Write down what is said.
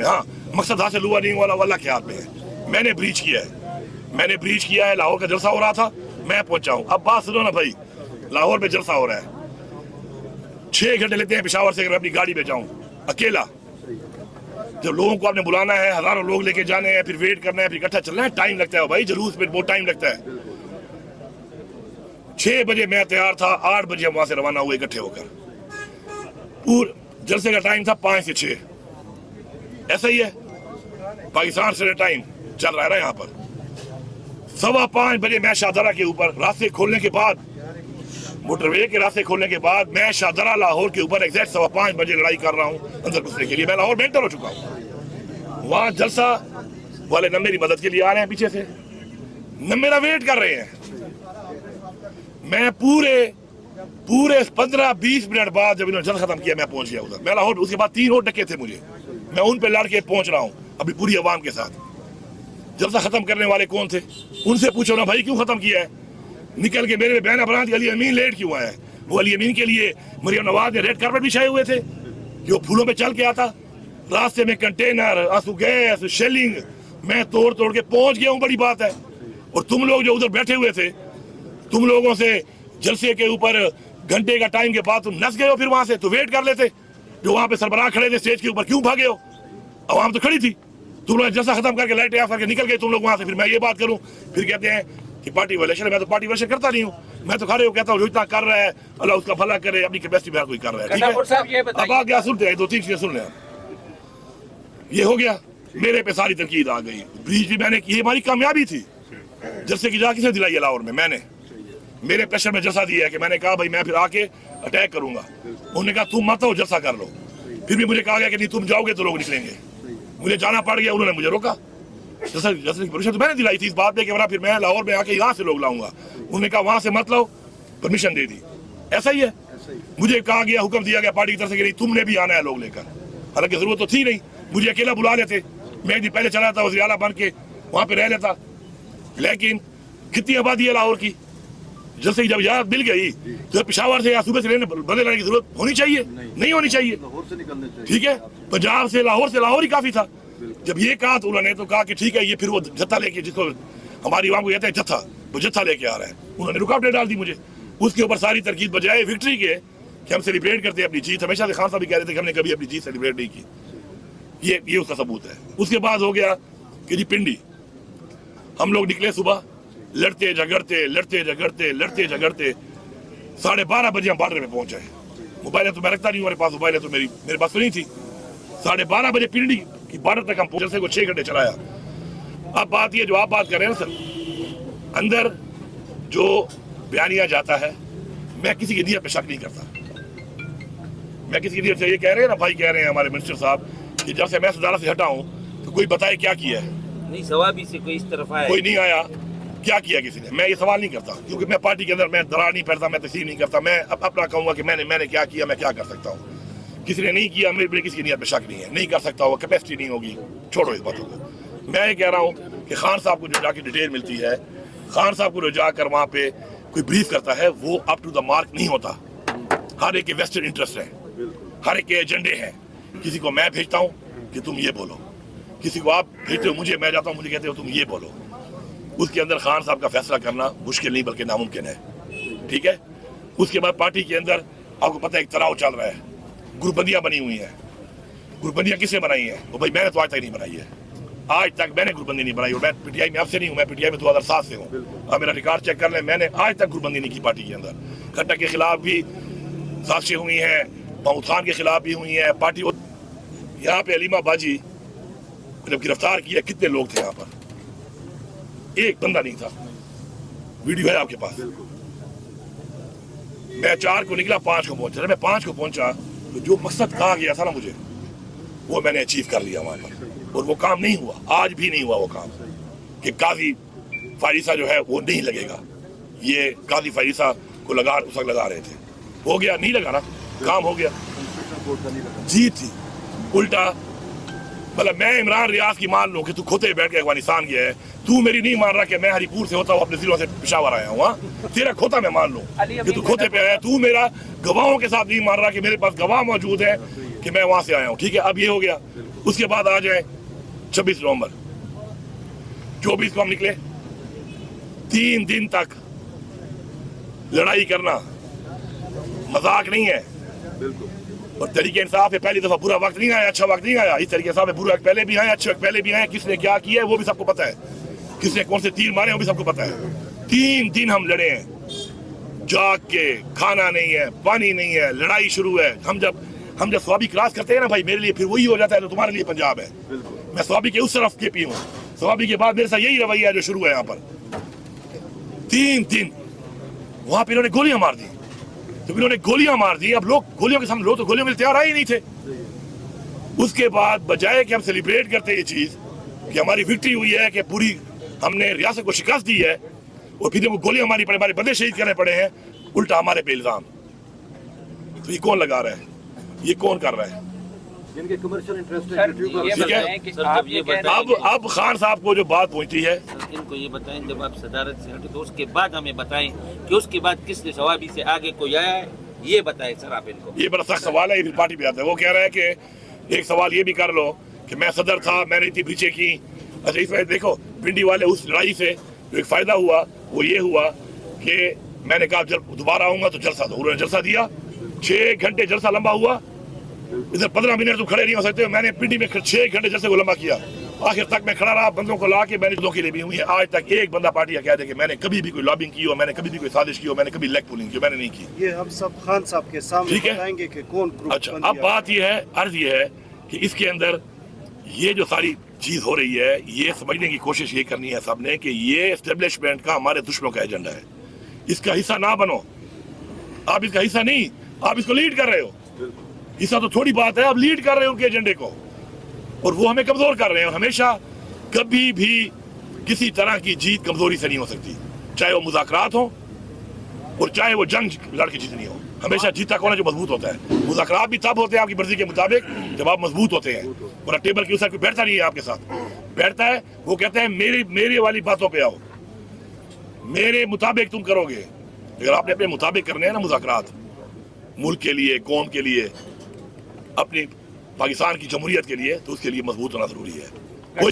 में। हाँ, मकसद हासिल हुआ नहीं हुआ अल्लाह के हाथ में है। मैंने ब्रीच किया है, लाहौर का जलसा हो रहा था, मैं पहुंचा हूँ। अब बात सुनो ना भाई, लाहौर में जलसा हो रहा है, 6 घंटे लेते हैं पेशावर से अगर मैं अपनी गाड़ी में जाऊँ अकेला। जब लोगों को आपने बुलाना है, हजारों लोग लेके जाने हैं, फिर वेट करना है, फिर इकट्ठा चलना है, टाइम लगता है भाई, जुलूस में बहुत टाइम लगता है। 6 बजे मैं तैयार था, 8 बजे हम वहां से रवाना हुए इकट्ठे होकर। पूरे जलसे का टाइम था 5 से 6, ऐसा ही है पाकिस्तान से टाइम चल रहा है ना यहाँ पर। 5:15 बजे मैं शाहदरा के ऊपर, रास्ते खोलने के बाद, मोटरवे के रास्ते खोलने के बाद मैं शाहदरा लाहौर के ऊपर एग्जैक्ट 5:15 बजे लड़ाई कर रहा हूँ अंदर घुसने के लिए। मैं लाहौर में एंटर हो चुका हूँ। वहां जलसा वाले न मेरी मदद के लिए आ रहे हैं पीछे से, न मेरा वेट कर रहे हैं। मैं पूरे 15-20 मिनट बाद जब इन्होंने जलसा खत्म किया मैं पहुंच गया उधर। मैं लाहौर, उसके बाद 3 और डके थे मुझे, मैं उन पे लड़ के पहुंच रहा हूँ अभी पूरी अवाम के साथ। जलसा खत्म करने वाले कौन थे उनसे पूछो ना भाई, क्यों खत्म किया है? निकल के मेरे बयान बना दिया, अली अमीन लेट क्यों आया है? वो अली अमीन के लिए मरियम नवाज ने रेड कार्पेट बिछाए हुए थे कि वो फूलों पे चल के आता। रास्ते में कंटेनर, आंसू गैस, शेलिंग मैं तोड़ तोड़ के पहुंच गया हूँ, बड़ी बात है। और तुम लोग जो उधर बैठे हुए थे, तुम लोगों से जलसे के ऊपर घंटे का टाइम के बाद तुम नस गए हो, फिर वहां से तो वेट कर लेते। जो वहां पे सरबराह खड़े थे स्टेज के ऊपर, क्यों भागे हो? अवाम तो खड़ी थी, तुम लोग जलसा खत्म करके लाइट ऑफ करके निकल गए तुम लोग वहां से। फिर मैं ये बात करूं, फिर कहते हैं कि पार्टी वायलेशन है। मैं तो पार्टी वायलेशन करता नहीं हूँ, मैं तो खड़े हो कहता हूँ जो इतना कर रहा है अल्लाह उसका भला करे, अपनी कैपेसिटी में कोई कर रहा है, ठीक है। अब आ गया, सुनते हैं 2-3 चीजें सुन लें। ये हो गया, मेरे पे सारी तनकीद आ गई। ब्रीच भी मैंने की, हमारी कामयाबी थी। जलसे की जा किसने दिलाई है लाहौर में? मैंने, मेरे प्रेशर में जलसा दिया है कि मैंने कहा भाई मैं फिर आके अटैक करूंगा। उन्होंने कहा तुम मत हो, जलसा कर लो। फिर भी मुझे कहा गया कि नहीं तुम जाओगे तो लोग निकलेंगे, मुझे जाना पड़ गया। उन्होंने मुझे रोका। जलसे की परमिशन तो मैंने दिलाई थी इस बात पे कि वरना फिर मैं लाहौर में आके यहाँ से लोग लाऊंगा। उन्होंने कहा वहां से मत लाओ, परमिशन दे दी। ऐसा ही है, मुझे कहा गया, हुक्म दिया गया पार्टी की तरफ से कि नहीं तुमने भी आना है लोग लेकर। हालांकि जरूरत तो थी नहीं, मुझे अकेला बुला लेते, मैं एक दिन पहले चला था वज़ीर आला बन के वहां पे रह लेता। लेकिन कितनी आबादी है लाहौर की, जैसे जब याद मिल गई तो पेशावर से या सूबे से लेने बदले लाने की जरूरत होनी चाहिए? नहीं होनी चाहिए, ठीक है। पंजाब से लाहौर ही काफी था। जब ये कहा तो उन्होंने तो कहा कि ठीक है, ये फिर वो जत्था लेके, जिसको हमारी आवाम को कहते हैं जत्था, वो जत्था लेके आ रहा है। उन्होंने रुकावटें डाल दी मुझे। उसके ऊपर सारी तरकीब बजाय विक्ट्री के कि हम सेलिब्रेट करते हैं अपनी जीत। हमेशा से खान साहब भी कह रहे थे कि हमने कभी अपनी जीत सेलिब्रेट नहीं की, ये उसका सबूत है। उसके बाद हो गया कि जी पिंडी, हम लोग निकले सुबह, लड़ते झगड़ते 12:30 बजे हम बॉर्डर में पहुंचे। मोबाइल तो मैं रखता नहीं हूँ, मेरे पास मोबाइल है तो मेरे पास तो नहीं थी। 12:30 बजे पिंडी की बॉर्डर तक हम पहुंचे को 6 घंटे चलाया। अब बात ये जो आप बात कर रहे हैं सर, अंदर जो बयानिया जाता है, मैं किसी की नीयत पे शक नहीं करता। मैं किसी की नीयत से, ये कह रहे हैं ना भाई, कह रहे हैं हमारे मिनिस्टर साहब कि जब से मैं सदारत से हटा हूँ तो कोई बताए क्या किया है। नहीं, सवाबी से कोई इस तरफ आया, कोई नहीं आया, क्या किया किसी ने? मैं ये सवाल नहीं करता, क्योंकि मैं पार्टी के अंदर मैं दरार नहीं पड़ता, मैं तस्लीम नहीं करता। मैं अपना कहूंगा कि मैंने क्या किया, मैं क्या कर सकता हूँ। किसी ने नहीं किया, मेरे किसी की नीयत में शक नहीं है, नहीं कर सकता होगा, कैपेसिटी नहीं होगी, छोड़ो इस बातों को। मैं ये कह रहा हूँ कि खान साहब को जो जाके डिटेल मिलती है, खान साहब को जो जाकर वहाँ पे कोई ब्रीफ करता है, वो अप टू द मार्क नहीं होता। हर एक के वेस्टेड इंटरेस्ट है, हर एक के एजेंडे हैं। किसी को मैं भेजता हूँ कि तुम ये बोलो, किसी को आप भेजते हो मुझे, मैं जाता हूँ मुझे कहते हो तुम ये बोलो। उसके अंदर खान साहब का फैसला करना मुश्किल नहीं बल्कि नामुमकिन है, ठीक है। उसके बाद पार्टी के अंदर आपको पता है एक तनाव चल रहा है, ग्रुपबंदियां बनी हुई हैं। ग्रुपबंदियां किसने बनाई है? वो भाई मैंने तो आज तक नहीं बनाई है, आज तक मैंने ग्रुपबंदी नहीं बनाई। और मैं पीटीआई में अब से नहीं हूँ, मैं पीटीआई में 2007 से हूँ। अब मेरा रिकॉर्ड चेक कर लें, मैंने आज तक ग्रुपबंदी नहीं की पार्टी के अंदर। खट्टर के खिलाफ भी साजिशें हुई हैं, महमूद खान के खिलाफ भी हुई हैं। पार्टी यहाँ पे अलीमा बाजी जब गिरफ्तार किया, कितने लोग थे यहाँ पर? एक बंदा नहीं था। वीडियो है आपके पास। मैं 4 को निकला, 5 को पहुंचा। मैं 5 को पहुंचा तो जो मकसद कहा गया था ना मुझे, वो मैंने अचीव कर लिया वहां पर। और वो काम नहीं हुआ, आज भी नहीं हुआ वो काम कि काजी फारिसा जो है वो नहीं लगेगा। ये काजी फारिसा को उस वक्त लगा रहे थे, हो गया, नहीं लगा ना, काम हो गया, जीत थी। उल्टा मतलब मैं इमरान रियाज की मान लूं कि तू खोते बैठ के अफगानिस्तान गया है, तू मेरी नहीं मान रहा कि मैं हरीपुर से होता हूँ अपने जिलों से पेशावर आया हूँ। तेरा खोता मैं मान लूं कि तू खोते पे आया, तू मेरा गवाहों के साथ नहीं मान रहा कि मेरे पास गवाह मौजूद है कि मैं वहां से आया हूँ, ठीक है। अब ये हो गया उसके बाद आ जाए 26 नवंबर, 24 को हम निकले, 3 दिन तक लड़ाई करना मजाक नहीं है। और तरीके इंसाफ है, पहली दफा बुरा वक्त नहीं आया, अच्छा वक्त नहीं आया। इस तरीके इंसाफ है, बुरा वक्त पहले भी आए, अच्छे वक्त पहले भी आए। किसने क्या किया है वो भी सबको पता है, किसने कौन से तीर मारे वो भी सबको पता है। 3 दिन हम लड़े हैं जाग के, खाना नहीं है, पानी नहीं है, लड़ाई शुरू है। हम जब स्वाबी क्रॉस करते हैं ना भाई, मेरे लिए फिर वही हो जाता है तो तुम्हारे लिए पंजाब है। मैं स्वाबी के उस तरफ के पी हूँ, स्वाबी के बाद मेरे साथ यही रवैया है जो शुरू है यहाँ पर। 3 दिन वहां पे इन्होंने गोलियां मार दी, तो इन्होंने गोलियां मार दी। अब लोग गोलियों के सामने, लोग तो गोलियों के लिए तैयार आए ही नहीं थे। उसके बाद बजाय कि हम सेलिब्रेट करते ये चीज कि हमारी विक्ट्री हुई है, कि पूरी हमने रियासत को शिकस्त दी है, और फिर वो गोलियां हमारी पड़े, हमारे बंदे शहीद करने पड़े हैं, उल्टा हमारे पे इल्जाम। तो ये कौन लगा रहा है, ये कौन कर रहा है? जिनके कमर्शियल इंटरेस्ट सर, है यूट्यूब ये पर। बताएं कि आप ये बताएं अब खान साहब को जो बात पहुंची है, कि इनको ये बताएं, जब आप सदारत से हटे तो उसके बाद हमें बताएं कि उसके बाद किसने सवाबी से आगे कोई आया है, ये बताएं सर आप इनको। ये बड़ा सख्त सवाल है, ये फिर पार्टी पे आता है। वो कह रहा है कि एक सवाल ये भी कर लो कि मैं सदर था, मैंने इतनी पीछे की। अच्छा इसमें देखो, पिंडी वाले उस लड़ाई से जो एक फायदा हुआ वो ये हुआ कि मैंने कहा जब दोबारा आऊंगा तो जलसा दो, उन्होंने जलसा दिया। 6 घंटे जलसा लंबा हुआ, इधर 15 मिनट तुम खड़े नहीं हो सकते। मैंने पिंडी में 6 घंटे जलसे को लंबा किया, आखिर तक मैं खड़ा रहा, बंदों को ला के मैंने लोगों के लिए भी हुई है। आज तक एक बंदा पार्टी का कह दे कि मैंने कभी भी कोई लॉबिंग की हो, मैंने कभी भी कोई साजिश की हो, मैंने कभी लेग पुलिंग की, मैंने नहीं की। ये हम सब खान साहब के सामने ठीक है। बताएंगे कि कौन ग्रुप अच्छा, बन अब गया। बात ये है, अर्ज ये है कि इसके अंदर ये जो सारी चीज हो रही है, ये समझने की कोशिश ये करनी है सबने कि ये एस्टेब्लिशमेंट का हमारे दुश्मनों का एजेंडा है। इसका हिस्सा ना बनो, आप इसका हिस्सा नहीं, आप इसको लीड कर रहे हो। हिस्सा तो थोड़ी बात है, आप लीड कर रहे हो उनके एजेंडे को, और वो हमें कमजोर कर रहे हैं। और हमेशा कभी भी किसी तरह की जीत कमजोरी से नहीं हो सकती, चाहे वो मुज़ाकरात हो और चाहे वो जंग लड़के जीतनी हो। हमेशा जीता कौन है? जो मजबूत होता है। मुज़ाकरात भी तब होते हैं आपकी मर्जी के मुताबिक जब आप मजबूत होते हैं, और टेबल के उस कोई बैठता नहीं है आपके साथ, बैठता है वो कहता है मेरे वाली बातों पे आओ, मेरे मुताबिक तुम करोगे। अगर आपने अपने मुताबिक करने हैं ना मुज़ाकरात, मुल्क के लिए, कौम के लिए, अपनी पाकिस्तान की जमहूरियत के लिए, तो उसके लिए मजबूत होना जरूरी है। कोई